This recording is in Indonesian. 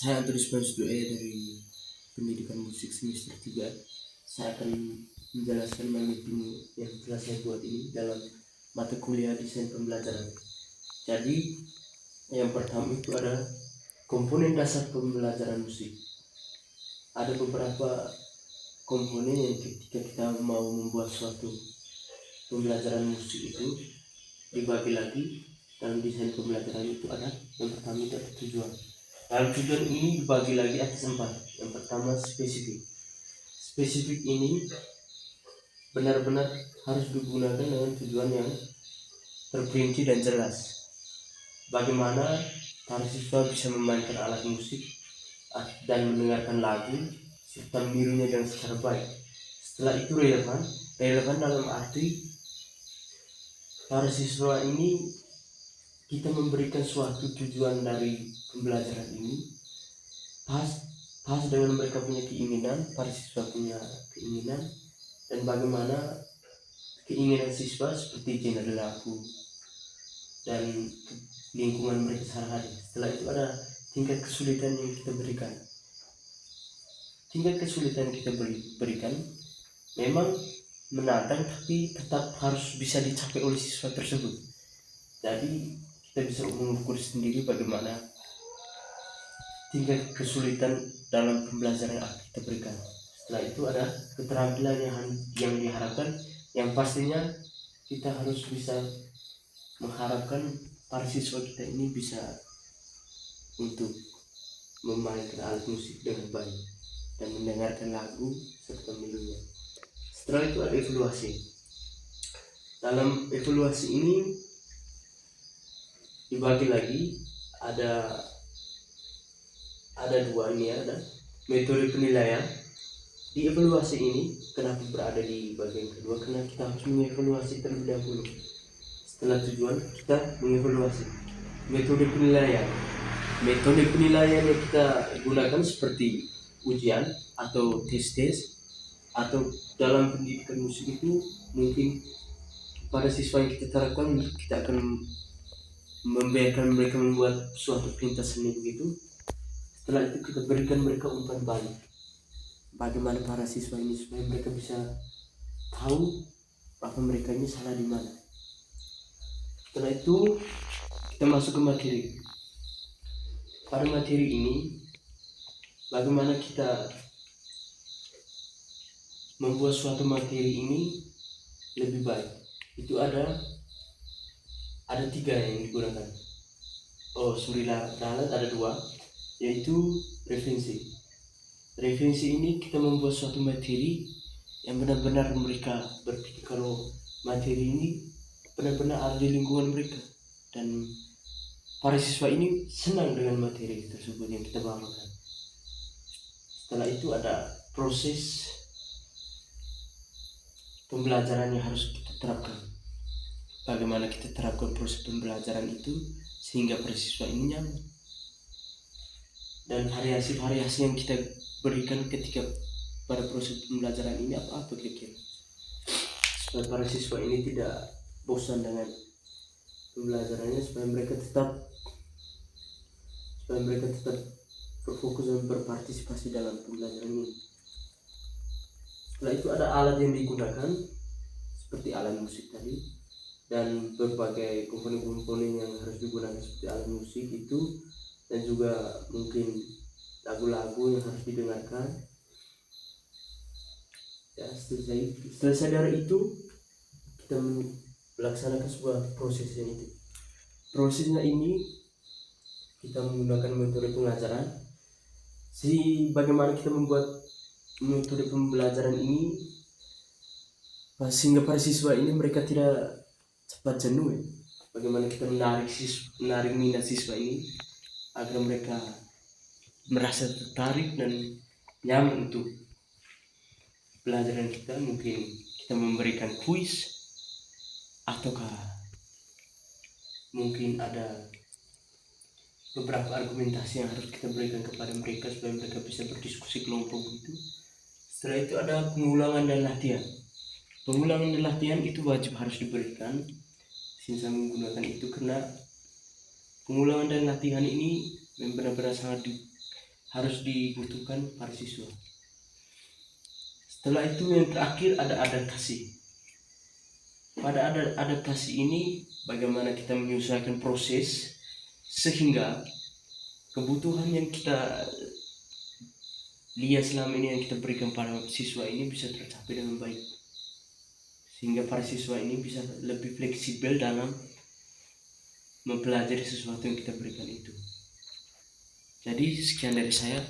Saya Antonius Doe dari Pendidikan Musik Semester 3. Saya akan menjelaskan meeting yang telah saya buat ini dalam mata kuliah desain pembelajaran. Jadi yang pertama itu ada komponen dasar pembelajaran musik. Ada beberapa komponen yang ketika kita mau membuat suatu pembelajaran musik itu dibagi lagi. Dalam desain pembelajaran itu ada yang pertama itu ada tujuan. Dalam tujuan ini dibagi lagi atas 4. Yang pertama spesifik. Spesifik ini benar-benar harus digunakan dengan tujuan yang terperinci dan jelas. Bagaimana para siswa bisa memainkan alat musik dan mendengarkan lagu serta menirunya dengan secara baik. Setelah itu relevan dalam arti para siswa ini kita memberikan suatu tujuan dari pembelajaran ini pas dengan mereka punya keinginan, para siswa punya keinginan, dan bagaimana keinginan siswa seperti genre lagu dan lingkungan mereka sehari-hari. Setelah itu ada tingkat kesulitan yang kita berikan. Tingkat kesulitan yang kita berikan memang menantang, tapi tetap harus bisa dicapai oleh siswa tersebut. Jadi kita bisa mengukur sendiri bagaimana tingkat kesulitan dalam pembelajaran yang kita berikan. Setelah itu ada keterampilan yang diharapkan, yang pastinya kita harus bisa mengharapkan para siswa kita ini bisa untuk memainkan alat musik dengan baik dan mendengarkan lagu serta menirunya. Setelah itu ada evaluasi. Dalam evaluasi ini dibagi lagi, ada dua ini, ada metode penilaian. Di evaluasi ini kenapa berada di bagian kedua, karena kita harus mengevaluasi terlebih dahulu. Setelah tujuan kita mengevaluasi. Metode penilaian yang kita gunakan seperti ujian atau tes atau dalam pendidikan musik itu mungkin pada siswa yang kita terapkan, kita akan membiarkan mereka membuat suatu perintah seni begitu. Setelah itu kita berikan mereka umpan balik. Bagaimana para siswa ini supaya mereka bisa tahu apa mereka ini salah di mana. Setelah itu kita masuk ke materi. Pada materi ini bagaimana kita membuat suatu materi ini lebih baik. Itu ada 3 yang digunakan. Ada 2, yaitu referensi. Referensi ini kita membuat suatu materi yang benar-benar mereka berpikir kalau materi ini benar-benar ada di lingkungan mereka, dan para siswa ini senang dengan materi tersebut yang kita bawakan. Setelah itu ada proses pembelajaran yang harus kita terapkan. Bagaimana kita terapkan proses pembelajaran itu sehingga para siswa ini nyaman, dan variasi-variasi yang kita berikan ketika pada proses pembelajaran ini apa kira-kira supaya para siswa ini tidak bosan dengan pembelajarannya, supaya mereka tetap berfokus dan berpartisipasi dalam pembelajaran ini. Setelah itu ada alat yang digunakan seperti alat musik tadi, dan berbagai komponen-komponen yang harus digunakan seperti alat musik itu, dan juga mungkin lagu-lagu yang harus didengarkan. Ya, selesai dari itu kita melaksanakan sebuah prosesnya itu. Prosesnya ini kita menggunakan metode pengajaran. Bagaimana kita membuat metode pembelajaran ini sehingga para siswa ini mereka tidak cepat jenuh ya. Bagaimana kita menarik minat siswa ini agar mereka merasa tertarik dan nyaman untuk pelajaran kita. Mungkin kita memberikan kuis, ataukah mungkin ada beberapa argumentasi yang harus kita berikan kepada mereka supaya mereka bisa berdiskusi kelompok itu. Setelah itu ada pengulangan dan latihan. Pengulangan dan latihan itu wajib harus diberikan sehingga menggunakan itu, karena pengulangan dan latihan ini benar-benar sangat harus dibutuhkan para siswa. Setelah itu yang terakhir ada adaptasi. Pada adaptasi ini bagaimana kita menyesuaikan proses sehingga kebutuhan yang kita lihat selama ini yang kita berikan pada siswa ini bisa tercapai dengan baik, sehingga para siswa ini bisa lebih fleksibel dalam mempelajari sesuatu yang kita berikan itu. Jadi sekian dari saya.